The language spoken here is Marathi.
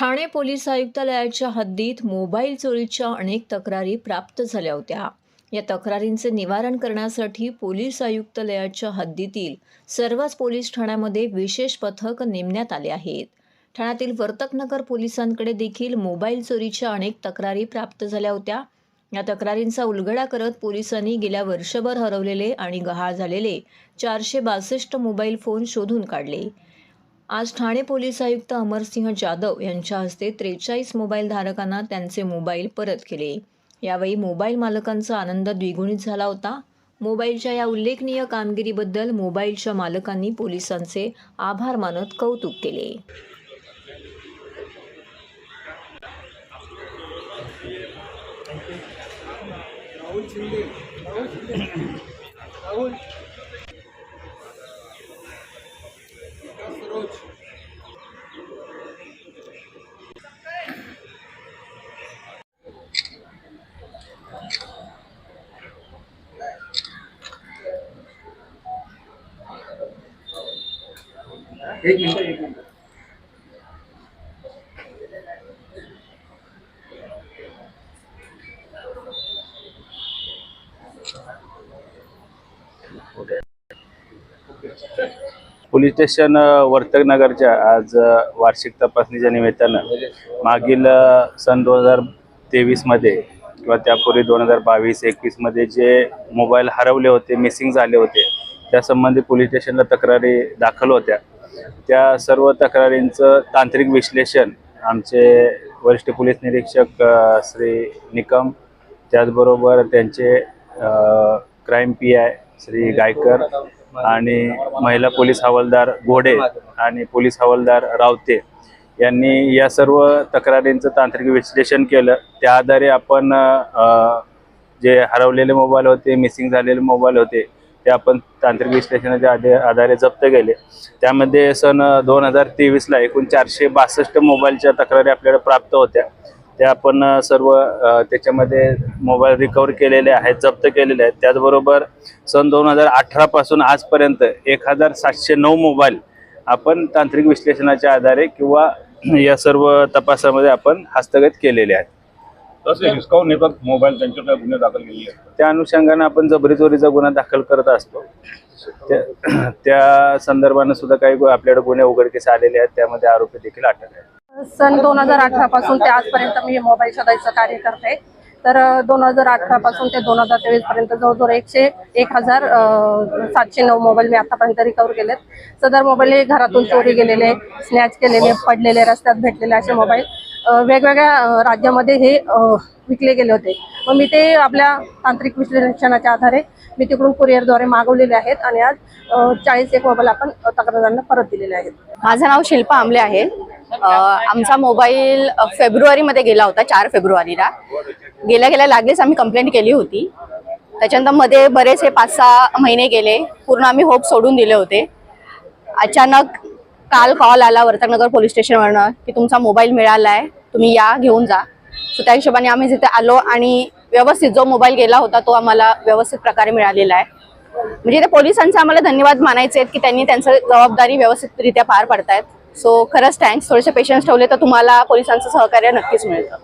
ठाणे पोलीस आयुक्तालयाच्या हद्दीत मोबाईल चोरीच्या अनेक तक्रारी प्राप्त झाल्या होत्या। या तक्रारींचे निवारण करण्यासाठी पोलीस आयुक्तालयाच्या हद्दीतील सर्वच पोलीस ठाण्यामध्ये विशेष पथक नेमण्यात आले आहेत। ठाण्यातील वर्तकनगर पोलिसांकडे देखील मोबाईल चोरीच्या अनेक तक्रारी प्राप्त झाल्या होत्या। या तक्रारींचा उलगडा करत पोलिसांनी गेल्या वर्षभर हरवलेले आणि गहाळ झालेले 462 मोबाईल फोन शोधून काढले। आज ठाणे पोलीस आयुक्त अमरसिंह जाधव यांच्या हस्ते 43 मोबाईल धारकांना त्यांचे मोबाईल परत केले। यावेळी मोबाईल मालकांचा आनंद द्विगुणित झाला होता। मोबाईलच्या या उल्लेखनीय कामगिरीबद्दल मोबाईलच्या मालकांनी पोलिसांचे आभार मानत कौतुक केले। एक मिनट पोलीस स्टेशन वर्तकनगरच्या आज वार्षिक तपासणीच्या निमित्तानं मागील सन 2023 मध्ये किंवा त्यापूर्वी 2022-21 मध्ये जे मोबाईल हरवले होते, मिसिंग झाले होते, त्यासंबंधी पोलीस स्टेशनला तक्रारी दाखल होत्या। त्या सर्व तक्रारींचं तांत्रिक विश्लेषण आमचे वरिष्ठ पोलीस निरीक्षक श्री निकम, त्याचबरोबर त्यांचे क्राईम PI श्री गायकर आणि महिला पोलीस हवालदार घोडे आणि पोलीस हवालदार रावते यांनी या सर्व तक्रारींचं तांत्रिक विश्लेषण केलं। त्या आधारे आपण जे हरवलेले मोबाईल होते, मिसिंग झालेले मोबाईल होते, ते आपण तांत्रिक विश्लेषणाच्या आधारे जप्त केले। त्यामध्ये सन 2023ला एकूण 462 मोबाईलच्या तक्रारी आपल्याला प्राप्त होत्या। त्या आपण सर्व त्याच्यामध्ये मोबाईल रिकवर केलेले आहेत, जप्त केलेले आहेत। त्याचबरोबर सन 2018 पासून आजपर्यंत 1709 मोबाईल आपण तांत्रिक विश्लेषणाच्या आधारे किंवा या सर्व तपासामध्ये आपण हस्तगत केलेले आहेत। तसे हिसकावून नेतात मोबाईल, त्यांच्यावर गुन्हे दाखल केले आहेत। त्या अनुषंगाने आपण जबरी चोरीचा गुन्हा दाखल करत असतो। त्या संदर्भाने सुद्धा काही आपल्याकडे गुन्हे उघडकीस आलेले आहेत, त्यामध्ये आरोपी देखील अटक आहेत। सन 2018 पासून ते आजपर्यंत मी मोबाईल शोधायचं कार्य करते। तर 2018 पासून ते 2023 पर्यंत जवळजवळ 1709 मोबाईल मी आतापर्यंत रिकवर केलेत। सदर मोबाईल हे घरातून चोरी गेलेले, स्नॅच केलेले, पडलेले, रस्त्यात भेटलेले असे मोबाईल वेगवेगळ्या राज्यामध्ये हे विकले गेले होते। मग मी ते आपल्या तांत्रिक विश्लेषणाच्या आधारे मी तिकडून कुरिअरद्वारे मागवलेले आहेत आणि आज 41 मोबाईल आपण तक्रारदारांना परत दिलेले आहेत। माझं नाव शिल्पा आमले आहे। आमचा मोबाईल फेब्रुवारीमध्ये गेला होता, 4 फेब्रुवारीला गेल्या लागलीच आम्ही कंप्लेंट केली होती। त्याच्यानंतर मध्ये बरेच 5-6 महिने गेले, पूर्ण आम्ही होप सोडून दिले होते। अचानक काल कॉल आला वर्तकनगर पोलीस स्टेशनवरनं की तुमचा मोबाईल मिळाला आहे, तुम्ही या घेऊन जा। सो त्या हिशोबाने आम्ही तिथे आलो आणि व्यवस्थित जो मोबाईल गेला होता तो आम्हाला व्यवस्थित प्रकारे मिळालेला आहे। म्हणजे त्या पोलिसांचे आम्हाला धन्यवाद मानायचे आहेत की त्यांनी त्यांची जबाबदारी व्यवस्थितरित्या पार पाडतायत। सो खरंच थँक्स। थोडेसे पेशन्स ठेवले तर तुम्हाला पोलिसांचं सहकार्य नक्कीच मिळतं।